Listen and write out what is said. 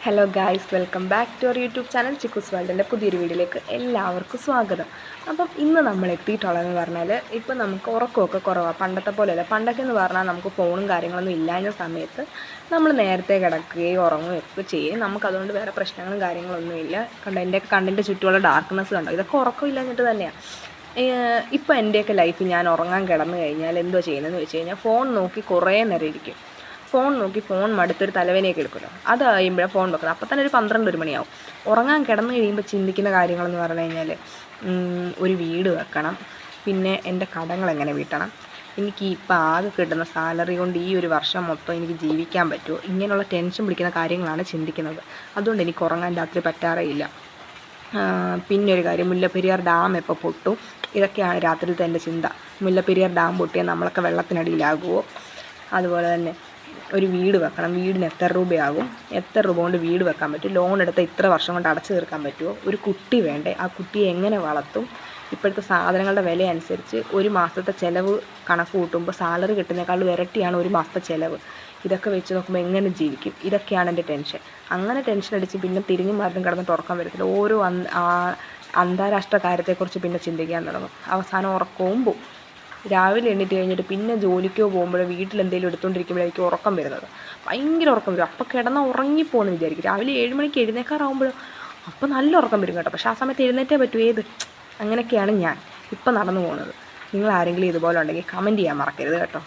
Hello guys, welcome back to our YouTube channel Chikkus വേൾഡിൻ്റെ പുതിയൊരു വീഡിയോയിലേക്ക് എല്ലാവർക്കും സ്വാഗതം. അപ്പം ഇന്ന് നമ്മൾ എത്തിയിട്ടുള്ളതെന്ന് പറഞ്ഞാൽ ഇപ്പം നമുക്ക് ഉറക്കമൊക്കെ കുറവാണ്, പണ്ടത്തെ പോലെയല്ല. പണ്ടൊക്കെ എന്ന് പറഞ്ഞാൽ നമുക്ക് ഫോണും കാര്യങ്ങളൊന്നും ഇല്ലാഞ്ഞ സമയത്ത് നമ്മൾ നേരത്തെ കിടക്കുകയും ഉറങ്ങുകയൊക്കെ ചെയ്യും. നമുക്കതുകൊണ്ട് വേറെ പ്രശ്നങ്ങളും കാര്യങ്ങളൊന്നുമില്ല. എൻ്റെയൊക്കെ കണ്ണിൻ്റെ ചുറ്റുമുള്ള ഡാർക്ക്നെസ് കണ്ടോ, ഇതൊക്കെ ഉറക്കമില്ലാഞ്ഞിട്ട് തന്നെയാണ്. ഇപ്പോൾ എൻ്റെയൊക്കെ ലൈഫ് ഞാൻ ഉറങ്ങാൻ കിടന്നു കഴിഞ്ഞാൽ എന്തോ ചെയ്യുന്നതെന്ന് വെച്ച് കഴിഞ്ഞാൽ ഫോൺ നോക്കി കുറേ നേരം ഇരിക്കും. ഫോൺ മടുത്തൊരു തലവേനയൊക്കെ എടുക്കുമല്ലോ, അത് കഴിയുമ്പോഴാണ് ഫോൺ വെക്കുന്നത്. അപ്പോൾ തന്നെ ഒരു 12 മണിയാവും. ഉറങ്ങാൻ കിടന്നു കഴിയുമ്പോൾ ചിന്തിക്കുന്ന കാര്യങ്ങളെന്ന് പറഞ്ഞു കഴിഞ്ഞാൽ ഒരു വീട് വെക്കണം, പിന്നെ എൻ്റെ കടങ്ങൾ എങ്ങനെ വീട്ടണം, എനിക്ക് ഇപ്പോൾ ആകെ കിട്ടുന്ന സാലറി കൊണ്ട് ഈ ഒരു വർഷം മൊത്തം എനിക്ക് ജീവിക്കാൻ പറ്റുമോ, ഇങ്ങനെയുള്ള ടെൻഷൻ പിടിക്കുന്ന കാര്യങ്ങളാണ് ചിന്തിക്കുന്നത്. അതുകൊണ്ട് എനിക്ക് ഉറങ്ങാൻ രാത്രി പറ്റാറേ ഇല്ല. പിന്നെ ഒരു കാര്യം, മുല്ലപ്പെരിയാർ ഡാം എപ്പോൾ പൊട്ടും, ഇതൊക്കെയാണ് രാത്രിയിലത്തെ എൻ്റെ ചിന്ത. മുല്ലപ്പെരിയാർ ഡാം പൊട്ടിയാൽ നമ്മളൊക്കെ വെള്ളത്തിനടിയിലാകുമോ? അതുപോലെ തന്നെ ഒരു വീട് വെക്കണം, വീടിന് എത്ര രൂപയാകും, എത്ര രൂപ കൊണ്ട് വീട് വെക്കാൻ പറ്റും, ലോൺ എടുത്താൽ ഇത്ര വർഷം കൊണ്ട് അടച്ചു തീർക്കാൻ പറ്റുമോ, ഒരു കുട്ടി വേണ്ടേ, ആ കുട്ടിയെ എങ്ങനെ വളർത്തും, ഇപ്പോഴത്തെ സാധനങ്ങളുടെ വില അനുസരിച്ച് ഒരു മാസത്തെ ചിലവ് കണക്ക് കൂട്ടുമ്പോൾ സാലറി കിട്ടുന്നതിനേക്കാൾ ഇരട്ടിയാണ് ഒരു മാസത്തെ ചിലവ്. ഇതൊക്കെ വെച്ച് നോക്കുമ്പോൾ എങ്ങനെ ജീവിക്കും? ഇതൊക്കെയാണ് എൻ്റെ ടെൻഷൻ. അങ്ങനെ ടെൻഷൻ അടിച്ച് പിന്നെ തിരിഞ്ഞും മറിഞ്ഞും കിടന്നിട്ട് ഉറക്കം വരത്തില്ല. ഓരോ അന്താരാഷ്ട്ര കാര്യത്തെക്കുറിച്ച് പിന്നെ ചിന്തിക്കാൻ തുടങ്ങും. അവസാനം ഉറക്കവും പോവും. രാവിലെ എണീറ്റ് കഴിഞ്ഞിട്ട് പിന്നെ ജോലിക്കോ പോകുമ്പോൾ വീട്ടിലെന്തെങ്കിലും എടുത്തുകൊണ്ടിരിക്കുമ്പോഴായിരിക്കും ഉറക്കം വരുന്നത്. ഭയങ്കര ഉറക്കം വരും. അപ്പോൾ കിടന്നാൽ ഉറങ്ങിപ്പോകുമെന്ന് വിചാരിക്കും. രാവിലെ 7 മണിക്ക് എഴുന്നേക്കാറാകുമ്പോൾ അപ്പോൾ നല്ല ഉറക്കം വരും കേട്ടോ. പക്ഷേ ആ സമയത്ത് എഴുന്നേറ്റേ പറ്റൂ. അങ്ങനെയൊക്കെയാണ് ഞാൻ ഇപ്പം നടന്നു പോകുന്നത്. നിങ്ങൾ ആരെങ്കിലും ഇതുപോലെ ഉണ്ടെങ്കിൽ കമൻറ്റ് ചെയ്യാൻ മറക്കരുത് കേട്ടോ.